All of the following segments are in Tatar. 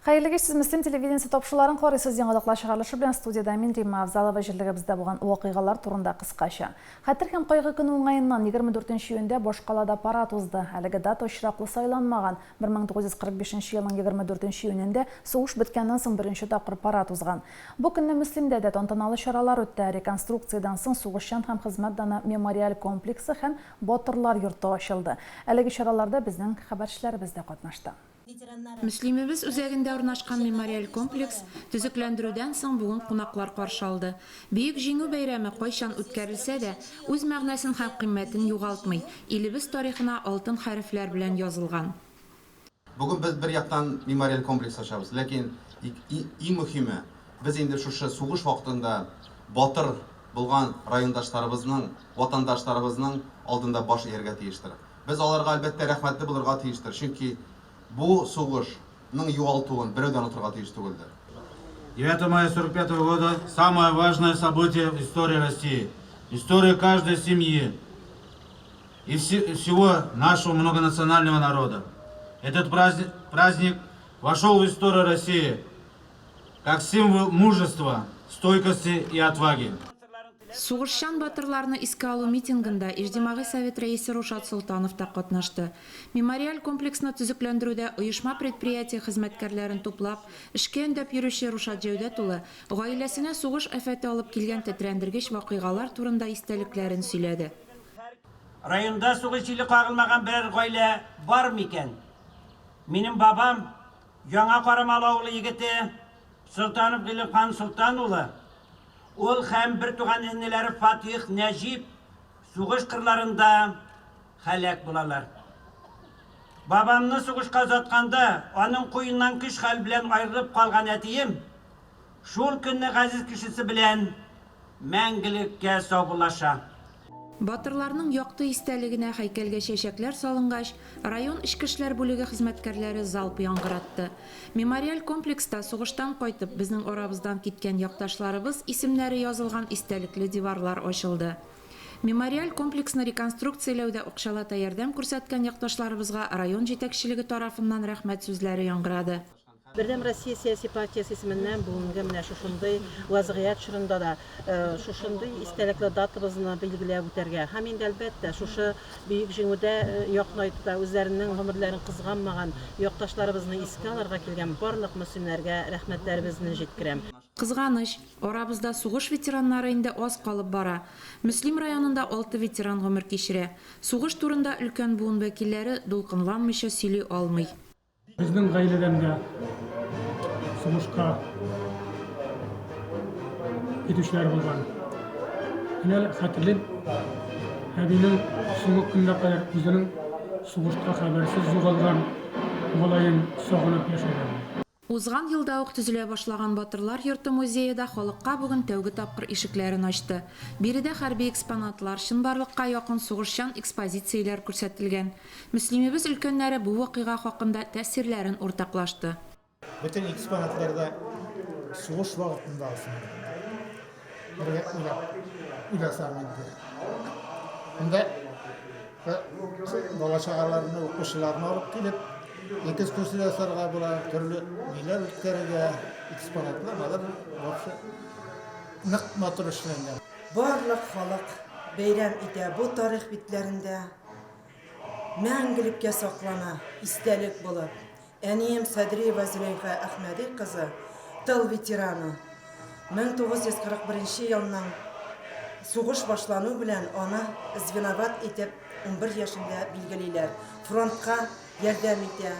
Hayırlı siz Müslim televideniyesi topşuların koruyusuz yanılıqlaşı qarlışı bilen studiyada min Rima Avzalova jirligi bizde boğan vaqigalar turunda qısqaşı. Xatir hem qayğı günü oңайынан 24 iyunda Boşqalada parat uzdı. Әлігі дата ұшырақлы сайланмаған. 1945 yılın 24 iyununda soğuş bitkenden soң birinci taqır parat uzgan. Bu günde Müslimde de tantanalı şaralar ötті. Rekonstruksiyadan soң soğuşan hem xizmetdana memorial kompleksi hem Batırlar yurtu açıldı. Әлігі şaralarda bizden xabarçıları bizde qatnaştı. Müslimimiz üzerinde ornaşkan memorial kompleks tüzüklendürüden soң bugün qonaqlar qarşı aldı. Büyük Jеңүү бәйрәме қойшан үткәрелсә дә, үз мәгънәсен һәм кыйммәтен югалтмый, илебез тарихына алтын хәрефләр белән язылган. Bugün biz bir yaktan memorial kompleks açabız. Lakin en mühimi biz endi şu soğuş vaqtında batır bulgan rayondaşlarımızın, vatandaşlarımızın aldında baş ergə tiyiştir. Biz onlarga albatta rahmatli bulurga tiyiştir. Çünkü bu soğuşның югалтуын біреуден отырға тиіс түгілді. 9 мая 45 года – самое важное событие в истории России. История каждой семьи и всего нашего многонационального народа. Этот праздник вошел в историю России как символ мужества, стойкости и отваги. Сугышчан батырларны искә алу митингында Ижтимагый совет рәисе Рушат Солтанов та катнашты. Мемориал комплексны төзекләндерүдә оешма предприятие хезмәткәрләрен туплап, эшкә өндәп йөрүче Рушат Җәүдәт улы гаиләсенә сугыш афәте алып килгән тетрәндергеч вакыйгалар турында истәлекләрен сөйләде. Районда сугыш иле кагылмаган берәр гаилә бар микән? Минем бабам Яңа Карамал авылы егете Солтанов Гыйлыхан Солтан улы. Ул һәм бер туган энеләре Фатих, Нәҗип сугыш кырларында һәлак булалар. Бабамны сугышка озатканда, аның куеннан көч хәл белән аерылып калган әтием, шул көнне газиз кешесе белән мәңгелеккә саубулаша. Батырларның якты истәлегенә һәйкәлгә чәчәкләр салынгаш, район эчке эшләр бүлеге хезмәткәрләре залп яңгыратты. Мемориал комплекста сугыштан кайтып, безнең арабыздан киткән якташларыбыз исемнәре язылган истәлекле диварлар ачылды. Мемориал комплексны реконструкцияләүдә акчалата ярдәм күрсәткән якташларыбызга район җитәкчелеге тарафыннан рәхмәт сүзләре яңгырады. Бердәм Россия сияси партиясы исеменнән бүгенге менә шушындый вазгыять чорында да шушындый истәлекле датабызны билгеләп үтәргә һәм инде әлбәттә шушы бөек җиңүдә якынайтуда үзләренең гомерләрен кызганмаган якташларыбызны искә алырга килгән барлык мөселманнарга рәхмәтләребезне җиткерәм. Кызганыч, арабызда сугыш ветераннары инде аз калып бара. Мөслим районында 6 ветеран гомер кичерә. Сугыш турында өлкән буын вәкилләре дулкынланмыйча сөйли алмый. Bizning гаиләдән сугышка китүчеләр булган. Менә хәтерләп, әбинең соңгы көндә кадәр үзенең сугышка хәбәрсез югалган малаен сагынып яшәгән. Узган елда ук төзелә башлаган Батырлар йорты музееда халыкка бүген тәүге тапкыр ишекләрен ачты. Биредә хәрби экспонатлар, чынбарлыкка якын сугышчан экспозицияләр күрсәтелгән. Мөслимебез өлкәннәре бу вакыйга хакында тәэсирләрен уртаклашты. Bütün eksponatlerde soğuş vaktinde aslında. Buraya ulaşan indi. Bunda bala çağalarını, okuşlarını alıp gelip ekskursiyalarga bular, türlü neler ülkelere eksponatlar var. Nık motor işlengen. Barlık halk beyram ite bu tarih bitlerinde мәңгелеккә саклана, истәлек булып. Әнием Садриева Зөләйха Әхмәди кызы, тыл ветераны. 1941 елның сугыш башлану белән аны звеноват итеп 11 яшендә билгелиләр. Фронтка ярдәм итә.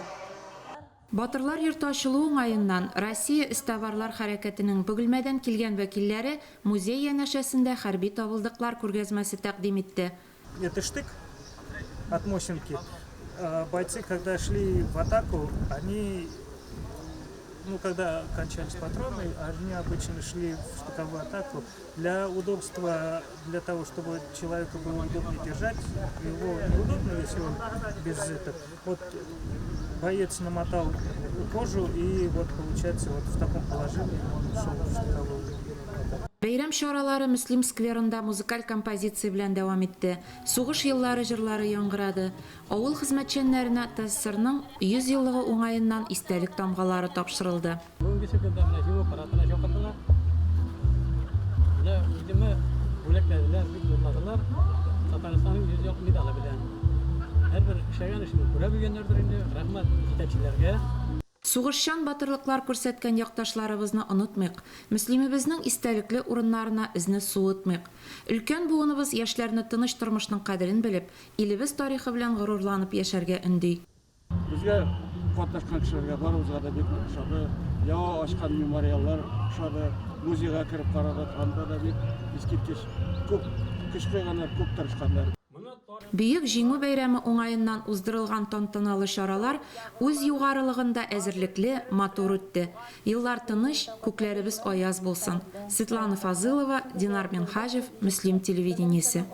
Батырлар йорты ачылу уңаеннан Россия истоварлар хәрәкәтенең бөгелмәдән килгән вәкилләре музей янәшәсендә хәрби табылдыклар күргәзмәсе тәкъдим итте. Это штык от Мосинки. Бойцы, когда шли в атаку, они, когда кончались патроны, они обычно шли в штыковую атаку. Для удобства, для того, чтобы человеку было удобнее держать, его неудобно, если он без этого. Вот боец намотал кожу, и вот получается вот в таком положении он шел в штыковую. Бәйрәм чаралары Мөслим скверында музыкаль композиция белән дәвам итте. Сугыш еллары җырлары яңгырады. Авыл хезмәтчәннәренә ТССРның 100 еллыгы уңаеннан истәлек тамгалары тапшырылды. Сугышчан батырлыклар күрсәткән якташларыбызны онытмыйк. Мөслимебезнең истәлекле урыннарына изне суытмыйк. Өлкән буыныбыз яшьләрне тыныч тормышның кадерен белеп, илебез тарихы белән горурланып яшәргә өнди. Безгә катнашкан кешеләргә барыбызга да бик ошады. Яңа ачкан мемориаллар ошады. Музейга кирип караганда да бик искиткеч күп көч куйганнар, күп тырышканнар. Бөек җиңү бәйрәме уңаеннан уздырылган тантаналы чаралар үз югарылыгында әзерлекле, матур үтте. Еллар тыныч, күкләребез аяз булсын. Светлана Фазылова, Динар Минхажев, Мөслим телевидениесе.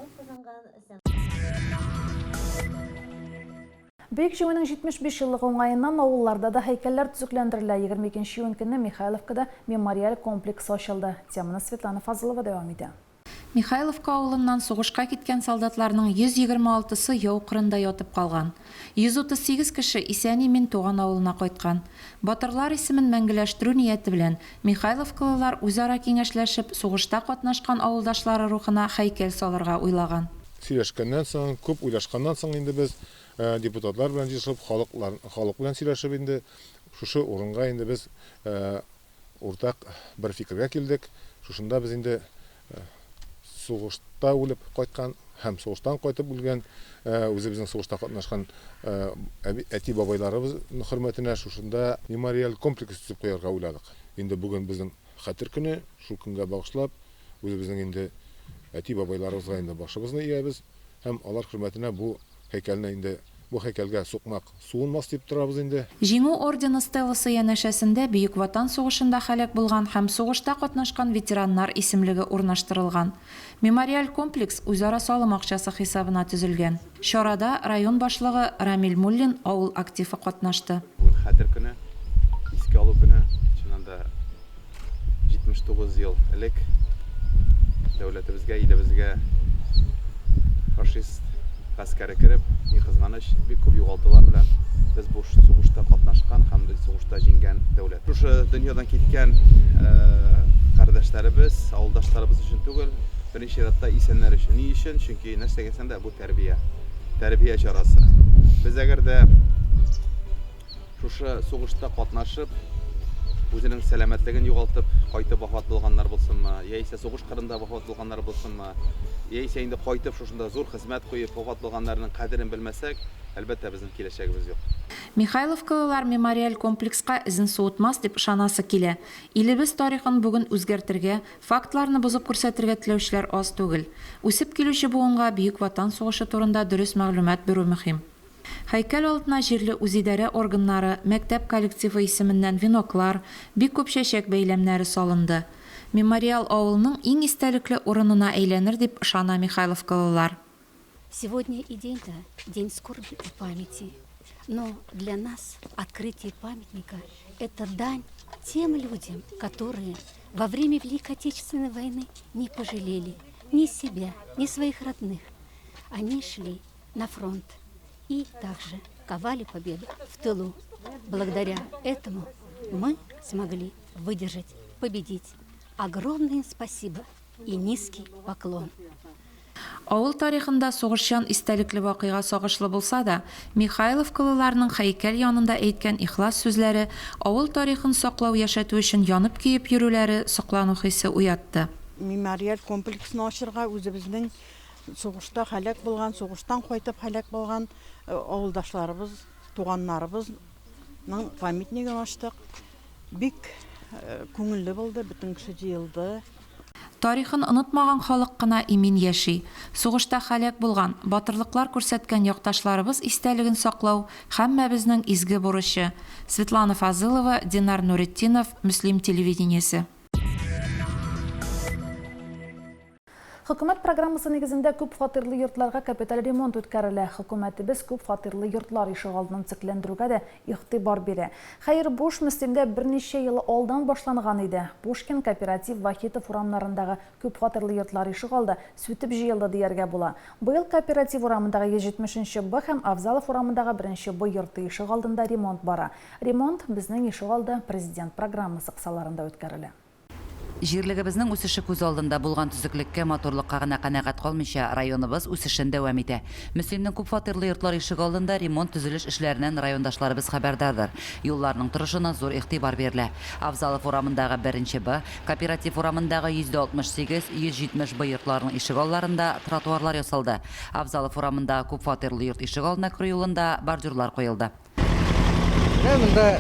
Бөек җиңүнең 75 еллыгы уңаеннан авылларда да һәйкәлләр төзекләндерелә. 22 июнь көнне Михайловкада мемориаль комплекс ачылды. Теманы Светлана Фазылова дәвам итә. Михайловка авылыннан сугышка киткән солдатларның 126-сы яу кырында ятып калган. 138 кеше исән-имин туган авылына кайткан. Батырлар исемен мәңгеләштерү нияте белән Михайловкалылар үзара киңәшләшеп сугышта катнашкан авылдашлары рухына һәйкәл салырга уйлаган. Сөйләшкәннән соң, күп уйлашканнан соң инде без депутатлар белән җыелып, халык белән сөйләшеп инде шушы урынга инде без уртак бер фикергә килдек. Шушында без инде сугышта үлеп кайткан һәм сугыштан кайтып үлгән үзебезнең сугышта катнашкан әти бабайларыбыз хөрмәтенә шушында мемориаль комплекс төзеп куярга уйладык. Инде бүген безнең хәтер көне, шул көнгә багышлап үзебезнең инде әти бабайларыбызга инде башыбызны иябез һәм алар хөрмәтенә бу һәйкәлне инде бу һәйкәлгә сукмак суынмас дип торабыз инде. Җиңү ордены стелласы янәшәсендә Бөек Ватан сугышында һәлак булган һәм сугышта катнашкан ветераннар исемлеге урнаштырылган. Мемориаль комплекс үзара салым акчасы хисабына төзелгән. Чарада район башлыгы Рамил Муллин авыл активы катнашты. Бүген хәтер көне, искә алу көне, чынында 79 ел элек дәүләтебезгә, илебезгә фашист гаскәре кирип, ни кызганыч, бик күп югалтулар белән без бу сугышта катнашкан һәм сугышта җиңгән дәүләт. Шушы дөньядан киткән кардәшләребез, авылдашларыбыз өчен түгел, беренче чиратта исәннәр өчен. Ни өчен? Чөнки нәрсә дигән дә бу тәрбия чарасы. Без әгәр дә шушы сугышта катнашып, үзенең сәламәтлеген югалтып, кайтып вафат булганнар булсынмы, яисә сугыш кырында вафат булганнар булсынмы, яисә инде кайтып шушында зур хезмәт куеп вафат булганнарның кадерен белмәсәк, әлбәттә безнең киләчәгебез юк. Михайловкалылар мемориаль комплекска изен суытмас дип ышанасы килә. Илебез тарихын бүген үзгәртергә, фактларны бозып күрсәтергә теләүчеләр аз түгел. Үсеп килүче буынга Бөек Ватан сугышы турында дөрес мәгълүмат бирү мөһим. Һәйкәл алдына җирле үзидарә органнары, мәктәп коллективы исеменнән веноклар, бик күп чәчәк бәйләмнәре салынды. Мемориал авылның иң истәлекле урынына әйләнер дип ышана Михайловкалылар. Сегодня и день-то день скорби и памяти. Но для нас открытие памятника – это дань тем людям, которые во время Великой Отечественной войны не пожалели ни себя, ни своих родных. Они шли на фронт и также ковали победу в тылу. Благодаря этому мы смогли выдержать, победить. Огромное им спасибо и низкий поклон. Авыл тарихында сугышчан истәлекле вакыйга сагышлы булса да, Михайловкалыларның һәйкәл янында әйткән ихлас сүзләре авыл тарихын саклау яшәтү өчен янып киеп йөрүләре соклану хисе уятты. Мемориаль комплексны ачырга үзебезнең сугышта һәлак булган, сугыштан кайтып һәлак булган авылдашларыбыз, туганнарыбызның памятнигын ачтык. Бик күңелле булды, бөтен кеше җыелды. Тарихын онытмаган халык кына имин яши. Сугышта һәлак булган, батырлыклар күрсәткән якташларыбыз истәлеген саклау һәммәбезнең изге бурычы. Светлана Фазылова, Динар Нуретдинов, Мөслим телевидениесе. Хөкүмәт программасы нигезендә күп фатирлы йортларга капиталь ремонт үткәрелә. Хөкүмәтебез күп фатирлы йортлар ишек алдын циклендерүгә дә игътибар бирә. Хәер, буш Мөслимдә берничә ел алдан башланган иде. Пушкин кооператив Вахитов урамнарындагы күп фатирлы йортлар ишек алды сүтеп җыелды дияргә була. Быел кооператив урамындагы 170 Б һәм Авзалов урамындагы 1 Б йорты ишек алдында ремонт бара. Ремонт безнең ишек алды президент программасы кысаларында үткәрелә. Җирлегебезнең үсеше күз алдында булган төзеклеккә, моторлыкка гына канәгать калмыйча, районыбыз үсешен дәвам итә. Мөслимнең күп фатирлы йортлар ишек алдында ремонт төзелеш эшләреннән райондашларыбыз хәбәрдардыр. Юлларның торышына зур игътибар бирелә. Авзалов урамындагы 1 Б, кооператив урамындагы 168-170 Б йортларының ишек алларында тротуарлар ясалды. Авзалов урамындагы күп фатирлы йорт ишек алдына керү юлында бордюрлар коелды. Монда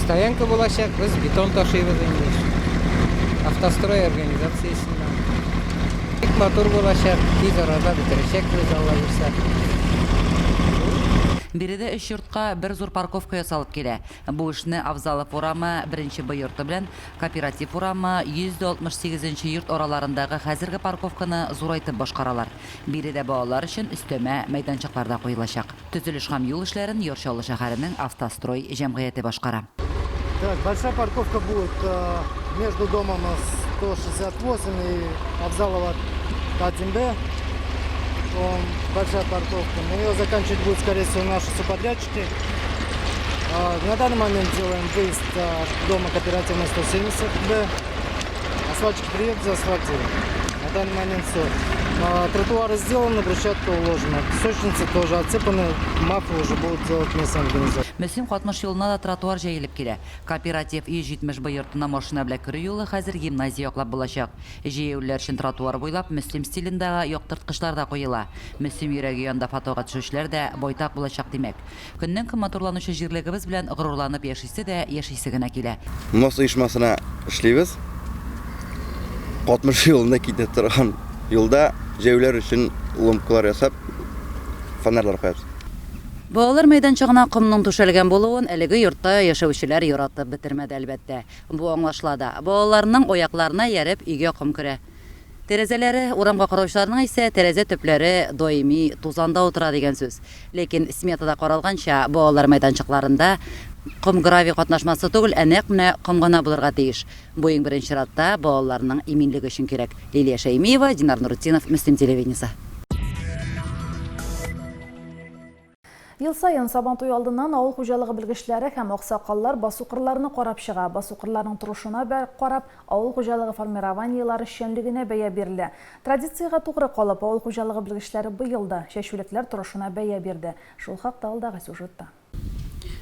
стоянка булачак, без бетон ташыйбыз инде. Автострой организациясыннан. Бик матур булачак, тиз арада бетерәчәкбез, Алла бирсә. Биредә 3 йортка бер зур парковка ясалып килә. Бу эшне Авзалов урамы 1 Б йорты белән кооператив урамы 168 йорт араларындагы хәзерге парковканы зурайтып башкаралар. Биредә балалар өчен өстәмә мәйданчыклар да куелачак. Төзелеш һәм юл эшләрен Йорчалы шәһәренең Автострой җәмгыяте башкара. Так, большая парковка будет между домом 168 и Авзалова 1Б. Большая парковка. На нее заканчивать будут, скорее всего, наши субподрядчики. На данный момент делаем выезд дома кооперативной 170Б. Асфальтчики приедут, заасфальтируем. На данный момент все. Тротуары сделаны, брусчатка уложена. Песочницы тоже отсыпаны, мафы уже будут делать местные организации. Мөслим 60 юлына да тротуар җәелеп килә. Кооператив 170 Б йортына машина белән керү юлы хәзер гимназия яклап булачак. Җәяүләр өчен тротуар буйлап Мөслим стилендәге яктырткычлар да куела. Мөслим йөрәге янында фотога төшүчләр дә байтак булачак димәк. Көннән көн матурланучы җирлегебез белән горурланып яшисе дә яшисе генә килә. Мос оешмасына эшлибез. 60 юлында китә торган юлда җәяүләр өчен ломкалар ясап фонарьлар куябыз. Балалар мәйданчыгына комның түшәлгән булуын әлеге йортта яшәүчеләр яратып бетермәде әлбәттә. Бу аңлашылады. Балаларның аякларына ярып өйгә ком керә. Тәрәзәләре, урамга караучыларның исә тәрәзә төпләре даими тузанда утыра дигән сүз. Ләкин сметада каралганча, балалар мәйданчыкларында ком гравий катнашмасы түгел, нәкъ менә ком гына булырга тиеш. Бу иң беренче чиратта балаларның иминлеге өчен кирәк. Лилия Шәймиева, Динар Нурутдинов, Мөслим телевидениесе. Ел сайын Сабантуй алдыннан авыл хуҗалыгы белгечләре һәм аксакаллар басукырларны карап чыга. Басукырларның турышына карап, авыл хуҗалыгы формированиелары эшчәнлегенә бәя бирелә. Традицияга тугры калып, авыл хуҗалыгы белгечләре быел да чәчүлекләр турышына бәя бирде. Шул хакта алдагы сюжетта.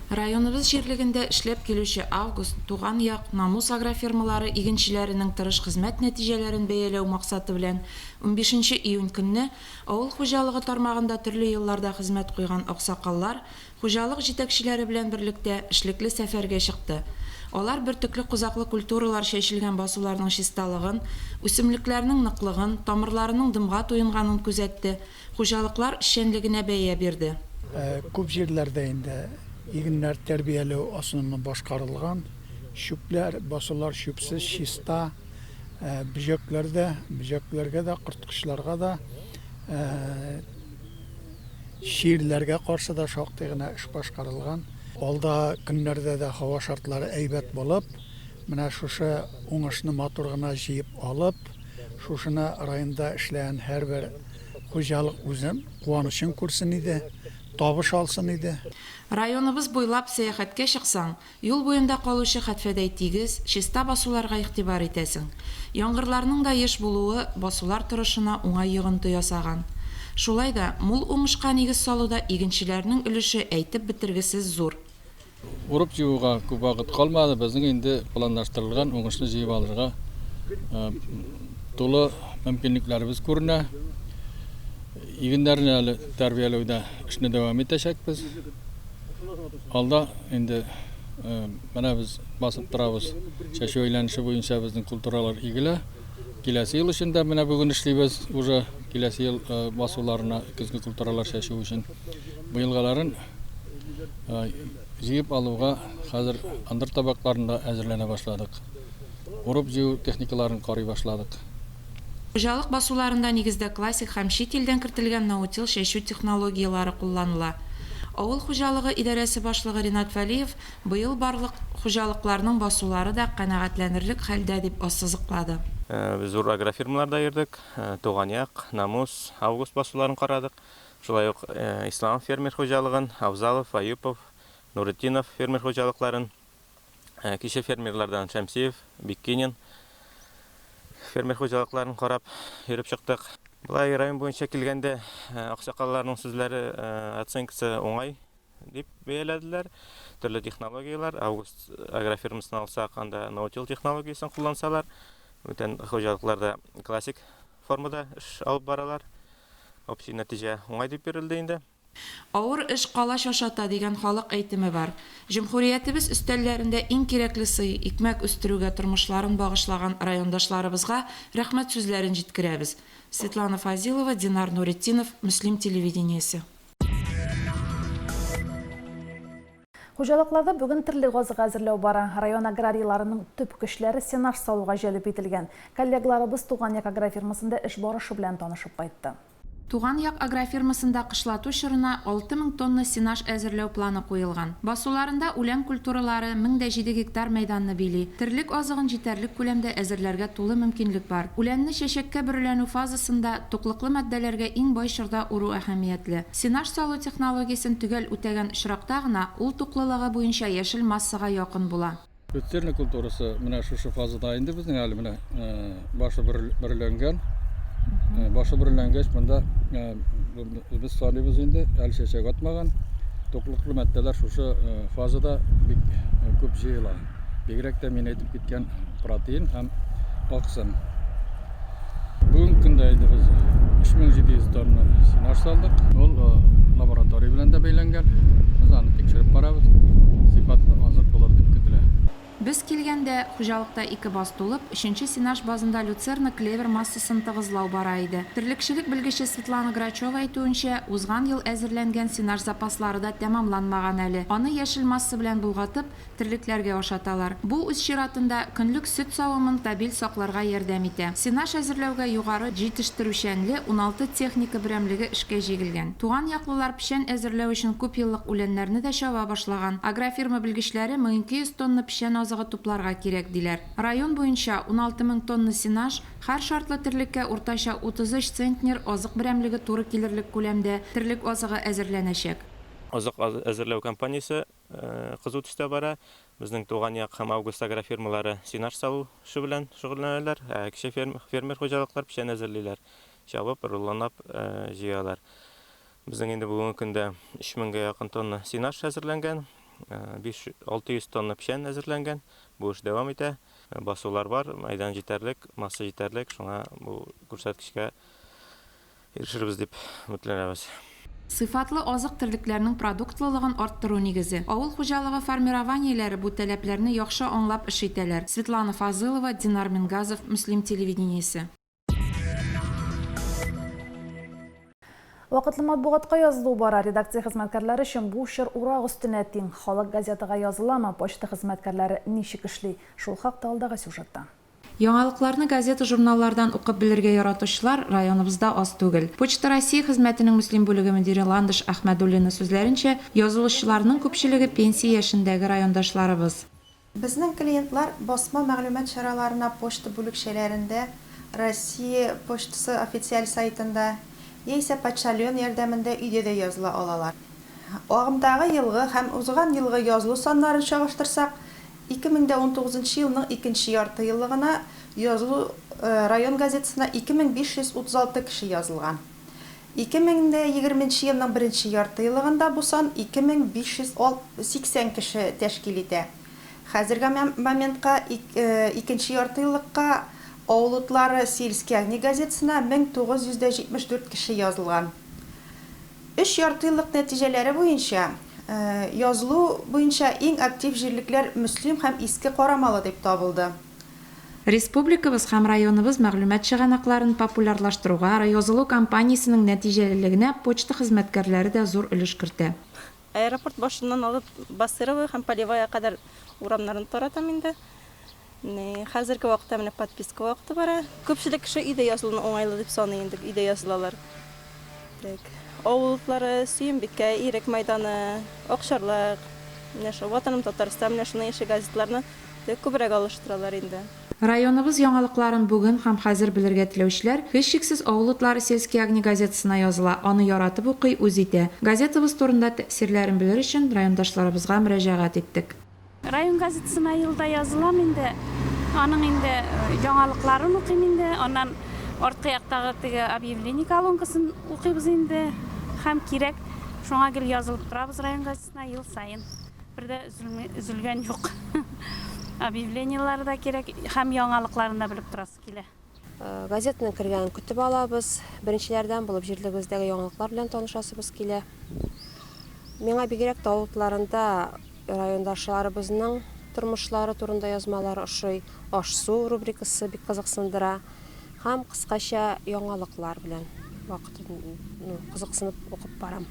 Районыбыз җирлегендә эшләп килүче Август, Туган як, Намус агрофирмалары игенчеләренең тырыш хезмәт нәтиҗәләрен бәяләү максаты белән 15 июнь көнне авыл хуҗалыгы тармагында төрле елларда хезмәт куйган аксакаллар хуҗалык җитәкчеләре белән берлектә эшлекле сәфәргә чыкты. Алар бертөкле кузаклы культуралар чәчелгән басуларның чисталыгын, үсемлекләрнең ныклыгын, тамырларының дымга туенганын күзәтте. Хуҗалыклар эшчәнлегенә бәя бирде. Күп җирләрдә инде игеннәр тәрбияләү асынны башкарылган, шүпләр, басулар шүпсез, чиста, бөҗәкләргә дә, корткычларга да, ширләргә каршы да шактый гына эш башкарылган. Алда көннәрдә дә һава шартлары әйбәт булып, менә шушы уңышны матур гына җыеп алып, шушыны районда эшләгән һәрбер хуҗалык үзен куанычын күрсен иде. Табыш алсын иде. Районыбыз буйлап сәяхәткә чыксаң, юл буенда калучы хәтфәдәй тигез, чиста басуларга игътибар итәсең. Яңгырларның да еш булуы басулар торышына уңай йогынты ясаган. Шулай да мул уңышка нигез салуда игенчеләрнең өлеше әйтеп бетергесез зур. Урып җыюга күп вакыт калмады, безнең инде планлаштырылган уңышны җыеп алырга тулы мөмкинлекләребез күренә. Игеннәрне әле тәрбияләүдә эшне дәвам итәчәкбез. Алда инде менә без басып торабыз. Чәчү әйләнеше буенча безнең культуралар игелә. Киләсе ел өчен дә менә бүген эшлибез. Уже киләсе ел басуларына көзге культуралар чәчү өчен быелгаларын җыеп алуга хәзер андыр табакларында әзерләнә башладык. Урып җыю техникаларын карый башладык. Хуҗалык басуларында нигездә классик һәм чит илдән кертелгән наутил шәшү технологияләре кулланыла. Авыл хуҗалыгы идарәсе башлыгы Ринат Фәлиев быел барлык хуҗалыкларның басулары да канәгатьләнерлек хәлдә дип ассызыклады. Biz зур агрофирмаларда йөрдек, Туганьяк, Намус, Август басуларын карадык. Шулай ук Ислам фермер хуҗалыгын, Авзалов, Аюпов, Нуретдинов фермер хуҗалыкларын, кичә фермерлардан Шәмсиев, Биккинин фермер хуҗалыкларын карап йөреп чыктык. Булай район буенча килгәндә аксакалларның сүзләре оценкасы уңай дип бәяләделәр. Төрле технологиялар, Август агрофирмасын алсак, анда наутил технологиясын куллансалар, бүтән хуҗалыкларда классик формада эш алып баралар. Общий нәтиҗә уңай дип бирелде инде. Авыр эш калач ашата дигән халык әйтеме бар. Җөмһүриятебез өстәлләрендә иң кирәкле сый икмәк үстерүгә тормышларын багышлаган райондашларыбызга рәхмәт сүзләрен җиткерәбез. Светлана Фазилова, Динар Нуретдинов, Муслим телевидениесе. Хуҗалыкларда бүген төрле газык әзерләү бара. Район аграрийларының төп көчләре сенаж салуга җәлеп ителгән. Коллегаларыбыз Туганьяк агрофирмасында эш барышы белән танышып кайтты. Туганьяк агрофирмасында кышлату чорына 6000 тонна сенаж әзерләү планы куелган. Басуларында үлән культуралары 1007 гектар мәйданны били. Терлек азыгын җитәрлек күләмдә әзерләргә тулы мөмкинлек бар. Үләнне чәчәккә бөреләнү фазасында туклыклы матдәләргә иң бай чорда уру әһәмиятле. Сенаж салу технологиясын төгәл үтәгән очракта гына ул туклылыгы буенча яшел массага якын була. Өстерне культурасы менә шушы фазада инде безнең әле менә башы берләнгән. Башы берләнгәч монда без саныйбыз инде, әле чәчәк атмаган. Туклыклы матдәләр шушы фазада бик күп җыела. Бигрәк тә мин әйтеп киткән протеин һәм оксан. Бүген көндә инде без 3700 тонна сенаж салдык. Ул лаборатория белән дә бәйләнгән. Без аны тикшереп барабыз. Сыйфатлы азык булыр дип көтелә. Без килгәндә хуҗалыкта 2 баз тулып, 3нче сенаж базында люцерна клевер массасын тыгызлау бара иде. Терлекчелек белгече Светлана Грачева әйтүенчә, узган ел әзерләнгән сенаж запаслары да тәмамланмаган әле. Аны яшел масса белән булгатып, терлекләргә ашаталар. Бу үз чиратында көнлек сөт савымын стабиль сакларга ярдәм итә. Сенаж әзерләүгә югары җитештерүчәнле 16 техника берәмлеге эшкә җигелгән. Туган яклылар печән әзерләү өчен күп еллык үләннәрне дә чаба башлаган. Агрофирма белгечләре 1200 тонна печән азыгы тупларга кирәк диләр. Район буенча 16000 тонна сенаж һәр шартлы терлеккә уртача 33 центнер азык берәмлеге туры килерлек күләмдә терлек азыгы әзерләнәчәк. Азык әзерләү компаниясе кызу төстә бара. Безнең Туганьяк һәм Август агрофирмалары сенаж салу белән шөгыльләнәләр. Кичә фермер хуҗалыклар печән әзерлиләр. Чабып, рулланып җыялар. Безнең инде бүгенге көндә 3000гә якын тонна сенаж әзерләнгән. 500-600 тонна печән әзерләнгән. Бу эш дәвам итә. Басулар бар, мәйдан җитәрлек, масса җитәрлек. Шуңа бу күрсәткечкә ирешербез дип өметләнәбез. Сыйфатлы азык терлекләрнең продуктлылыгын арттыру нигезе. Авыл хуҗалыгы формированиеләре бу таләпләрне яхшы аңлап эш итәләр. Светлана Фазилова, Динар Мингазов, Муслим телевидениесе. Вакытлы матбугатка язылу бара. Редакция хезмәткәрләре өчен бу чор урак өстенә тиң. Халык газетага языламы, почта хезмәткәрләре ничек эшли? Шул хакта алдагы сюжетта. Яңалыкларны газета журналлардан укып белергә яратучылар районыбызда аз түгел. Почта Россия хезмәтенең Муслим бүлеге мөдире Ландыш Әхмәдуллина сүзләренчә, язылучыларның күпчелеге пенсия яшендәге райондашларыбыз. Безнең клиентлар басма мәгълүмат чараларына почта бүлекчәләрендә, Россия почтасы официаль сайтында яисә почтальон ярдәмендә өйдә дә языла алалар. Агымдагы елгы һәм узган елгы язылу саннарын чагыштырсак, 2019 елның 2нче ярты еллыгына язылу район газетасына 2536 кеше язылган. 2020 елның 1нче ярты еллыгында бу сан 2580 кеше тәшкил итә. Хәзерге моментка 2нче ярты еллыкка Авыл утлары сельский огни газетасына 1974 кеше язылган. 3 ярты еллык нәтиҗәләре буенча язылу буенча иң актив җирлекләр Муслим һәм Иске Карамалы дип табылды. Республикабыз һәм районыбыз мәгълүмат чыганакларын популярлаштыруга язылу кампаниясенең нәтиҗәлелегенә почта хезмәткәрләре дә зур өлеш кертә. Аэропорт башыннан алып Басыровы һәм Полевая кадәр урамнарын таратам инде. Хәзерге вакытта менә подписка вакыты бара. Күпчелек кеше өйдә язылуны уңайлы дип саный инде, өйдә язылалар. Авыллары Сөембикә, Ирек мәйданы, Акчарлак, менә шу Ватаным Татарстан, менә шуның яшь газетларны күбрәк алыштыралар инде. Районыбыз яңалыкларын бүген һәм хәзер белергә теләүчеләр һичшиксез Авыл утлары сельские огни газетасына языла. Аны яратып укый, үз итә. Газетабыз турында тәэсирләрен белер өчен райондашларыбызга мөрәҗәгать иттек. Район газетасына елда язылам инде. Аның инде яңалыкларын укыйм инде. Аннан артка яктагы теге объявление колонкасын укыйбыз инде. Һәм кирәк, шуңа гел язылып торабыз район газетасына ел сайын. Бердә üzülгән юк. Объявлениелар да кирәк, һәм яңалыкларын да белеп торасы килә. Газетаны кергән көтеп алабыз. Беренчеләрдән булып җирлегебездәге яңалыклар белән танышасыбыз килә. Миңа бигрәк тә авылларында райондашларыбызның тормышлары турында язмалары ошый. Аш-су рубрикасы бик кызыксындыра. Һәм кыскача яңалыклар белән кызыксынып укып барам.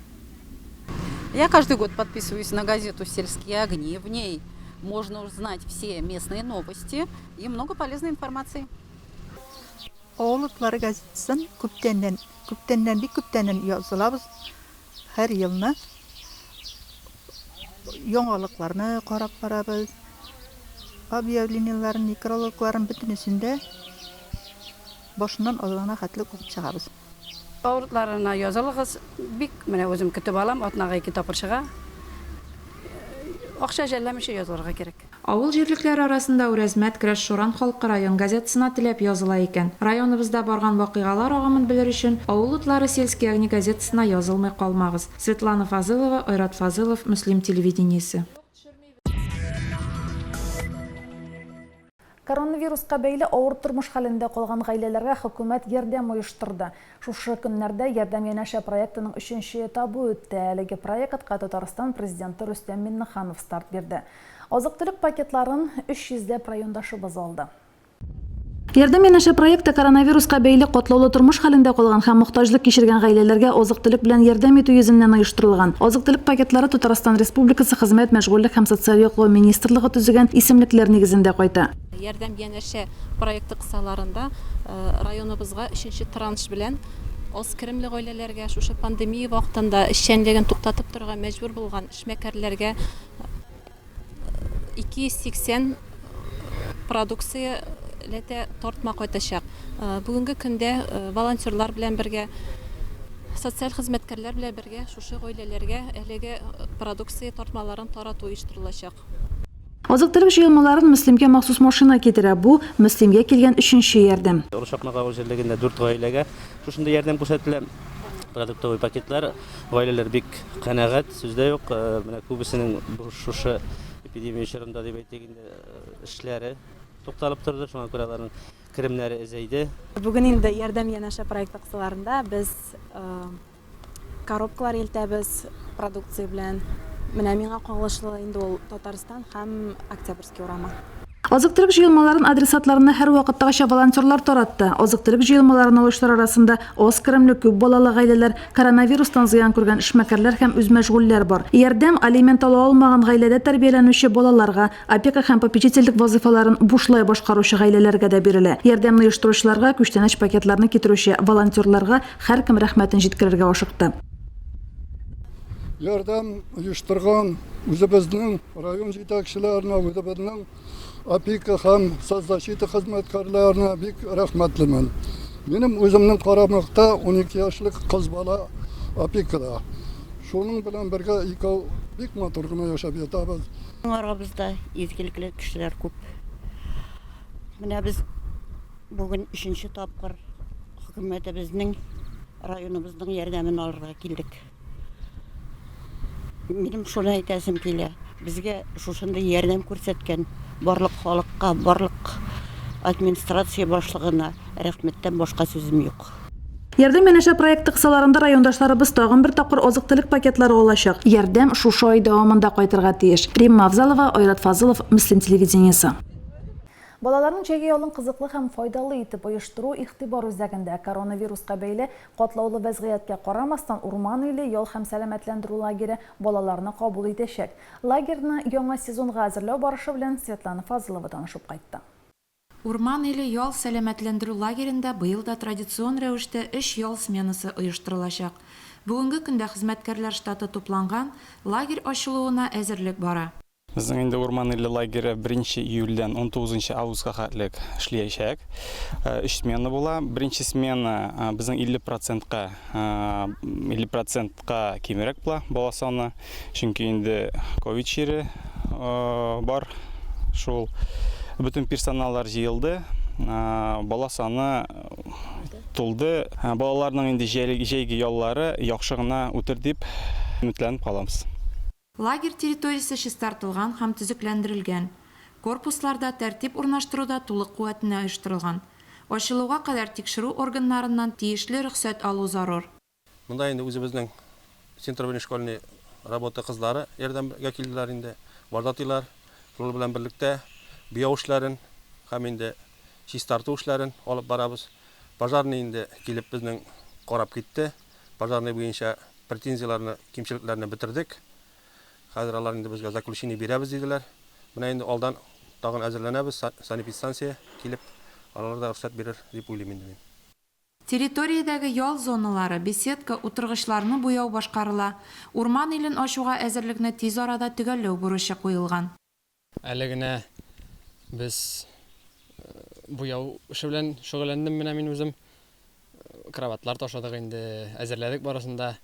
Я каждый год подписываюсь на газету «Сельские огни». В ней можно узнать все местные новости и много полезной информации. Авыл утлары газетасын күптәннән язылабыз. Һәр елны яңалыкларны карап барабыз. Объявлениеләрне, некрологларын бөтенесендә башыннан алгана хәтлек укып чыгабыз. Авыл утларына язылыгыз, бик менә үзем көтеп алам, атнага 2 тапкыр чыга. Акча жәлләмичә язылырга кирәк. Авыл җирлекләре арасында Үрәзмәт Крәш Шуран халкы район газетасына теләп языла икән. Районыбызда барган вакыйгалар агымын белер өчен Авыл утлары сельские огни газетасына язылмый калмагыз. Светлана Фазылова, Айрат Фазылов, Муслим телевидениесе. Коронавируска бәйле авыр тормыш хәлендә калган гаиләләргә хөкүмәт ярдәм оештырды. Шушы көннәрдә ярдәм янәшә проектының 3нче этабы үтте. Әлеге проектка Татарстан президенты Рөстәм Миннеханов старт бирде. Азык-төлек пакетларын 300 райондашыбыз алды. Ярдәм янәшә проекты коронавируска бәйле катлаулы тормыш хәлендә калган һәм мохтаҗлык кичергән гаиләләргә азык-төлек белән ярдәм итү йөзеннән оештырылган. Азык-төлек пакетлары Татарстан Республикасы Хезмәт, мәшгульлек һәм социаль яклау министрлыгы төзегән исемлекләр нигезендә кайта. Ярдәм янәшә проекты кысаларында районыбызга 3нче транш белән аз керемле гаиләләргә шушы пандемия вакытында эшчәнлеген туктатып торырга мәҗбүр булган эшмәкәрләргә 280 продукция ләтә тартма кайтачак. Бүгенге көндә волонтерлар белән бергә, социаль хезмәткәрләр белән бергә шушы гаиләләргә әлеге продукция тартмаларын тарату оештырылачак. Азык-төлек җыелмаларын Мөслимгә махсус машина китерә. Бу Мөслимгә килгән 3нче ярдәм. Урышакнага җирлегендә 4 гаиләгә шушында ярдәм күрсәтелә. Продуктовый пакетлар, гаиләләр бик канәгать, сүздә юк. Менә күбесенең шушы эпидемия чорында дип әйтгәндә эшләре тукталып торды, шуңа күрә аларның керемнәре әзәйде. Бүген инде ярдәм янәшә проекты кысаларында без коробкалар илтәбез продукция белән. Менә миңа кагылышлы инде ул Татарстан һәм Октябрьский урама. Азык-төлек җыелмаларын адресатларына һәр вакыттагыча волонтерлар таратты. Азык-төлек җыелмаларын алыштыру арасында аз керемле күп балалы гаиләләр, коронавирустан зыян күргән эшмәкәрләр һәм үз мәшгульләр бар. Ярдәм алимент ала алмаган гаиләдә тәрбияләнүче балаларга, опека һәм попечительлек вазифаларын бушлай башкаручы гаиләләргә дә бирелә. Ярдәмне оештыручыларга, күчтәнәч пакетларны китерүче волонтерларга һәркем рәхмәтен җиткерергә ашыкты. Ярдәм оештырган үзебезнең район җитәкчеләренә, үзебезнең опека һәм соцзащита хезмәткәрләренә бик рәхмәтлемен. Минем үземнең карамакта 12 яшьлек кыз бала опекада. Шуның белән бергә икәү бик матур гына яшәп ятабыз. Арабызда изгелекле кешеләр күп. Менә без бүген 3нче тапкыр хөкүмәтебезнең районыбызның ярдәмен алырга килдек. Минем шуны әйтәсем килә. Безгә шушында ярдәм күрсәткән барлык халыкка, барлык администрация башлыгына рәхмәттән башка сүзем юк. Ярдәм янәшә проекты кысаларында райондашларыбыз тагын бер тапкыр азык-төлек пакетлары алачак. Ярдәм шушы ай дәвамында кайтырга тиеш. Римма Авзалова, Айрат Фазылов, Муслим телевидениесе. Балаларның җәйге ялын кызыклы һәм файдалы итеп оештыру игътибар үзәгендә. Коронавируска бәйле катлаулы вәзгыятькә карамастан Урман иле ял һәм сәламәтләндерү лагере балаларны кабул итәчәк. Лагерны яңа сезонга әзерләү барышы белән Светлана Фазылова танышып кайтты. Урман иле ял сәламәтләндерү лагерында быел да традицион рәвештә эш ял сменасы оештырылачак. Бүгенге көндә хезмәткәрләр штаты тупланган, лагерь ачылуына әзерлек бара. Безнең инде Урман иле лагере 1 июльдән 19 августка хәтлек эшләячәк. 3 смена була. Беренче смена безнең 50%ка кимерәк була бала саны. Чөнки инде ковид чире бар. Шул бөтен персоналлар җыелды. Бала саны тулды. Балаларның инде җәйге яллары яхшы гына үтер дип өметләнеп калабыз. Лагерь территориясе чистартылган һәм төзекләндерелгән. Корпусларда тәртип урнаштыруда тулы куәтенә оештырылган. Ачылуга кадәр тикшерү органнарыннан тиешле рөхсәт алу зарур. Монда инде үзебезнең центровый школьный работа кызлары ярдәмгә килделәр инде. Вардатыйлар шул белән берлектә бияу эшләрен һәм инде чистарту эшләрен алып барабыз. Пожарный инде килеп безнең карап китте. Пожарный буенча претензияларны, кимчелекләрне бетердек. Хәзер алар инде безгә заключение бирәбез диделәр. Менә инде алдан тагын әзерләнәбез, санэпидстанция килеп алар да рөхсәт бирер дип уйлыйм инде. Территориядәге ял зоналары, беседка, утыргычларны буяу башкарыла. Урман илен ачуга әзерлекне тиз арада төгәлләү бурычы куелган. Әле генә без буяу эше белән шөгыльләндем менә мин үзем. Кроватлар ташладык инде, әзерләдек барысында.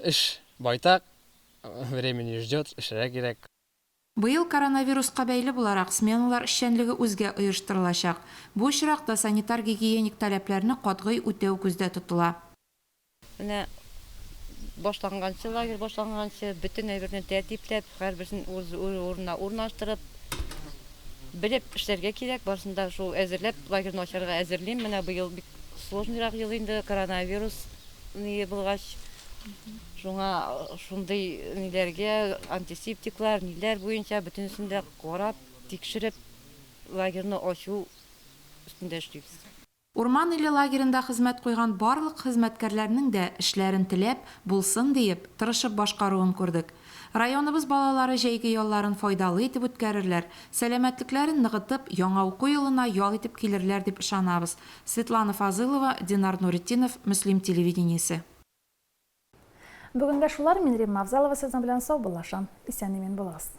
Эш байтак, времени ждет, эшерә кирәк. Быел коронавируска бәйле буларак сменалар эшчәнлеге үзгә оештырылачак. Бу очракта санитар-гигиеник таләпләрне катгый үтәү күздә тотыла. Менә башланганчы лагерь башланганчы бөтен әйберне тәртипләп, һәрберсен үз урынына урнаштырып, белеп эшләргә кирәк. Барысында шул әзерләп лагерьне ачарга әзерлим. Менә быел бик сложныйрак ел инде, коронавирус булгач. Шуңа шундый ниләргә антисептиклар, ниләр буенча бөтенсендә карап, тикшереп лагерьне ачу өстендә эшлибез. Урман иле лагерында хезмәт куйган барлык хезмәткәрләрнең дә эшләрен теләп, булсын диеп, тырышып башкаруын күрдек. Районыбыз балалары җәйге ялларын файдалы итеп үткәрерләр, сәламәтлекләрен ныгытып, яңа уку елына ял итеп килерләр дип ышанабыз. Светлана Фазылова, Динар Нуритдинов, Мөслим телевидениесе. Бүгінгі шулар, мен Римма Авзалова сезон белән сау булашам. Исән-имин булыгыз.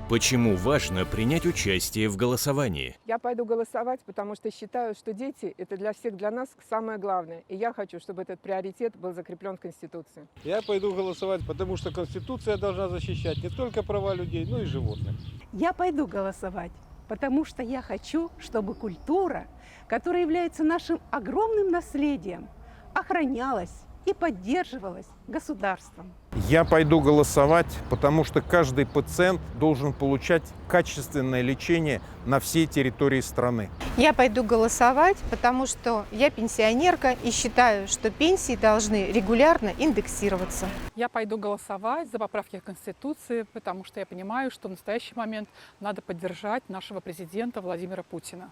Почему важно принять участие в голосовании? Я пойду голосовать, потому что считаю, что дети – это для всех, для нас самое главное. И я хочу, чтобы этот приоритет был закреплен в Конституции. Я пойду голосовать, потому что Конституция должна защищать не только права людей, но и животных. Я пойду голосовать, потому что я хочу, чтобы культура, которая является нашим огромным наследием, охранялась и поддерживалась государством. Я пойду голосовать, потому что каждый пациент должен получать качественное лечение на всей территории страны. Я пойду голосовать, потому что я пенсионерка и считаю, что пенсии должны регулярно индексироваться. Я пойду голосовать за поправки к Конституции, потому что я понимаю, что в настоящий момент надо поддержать нашего президента Владимира Путина.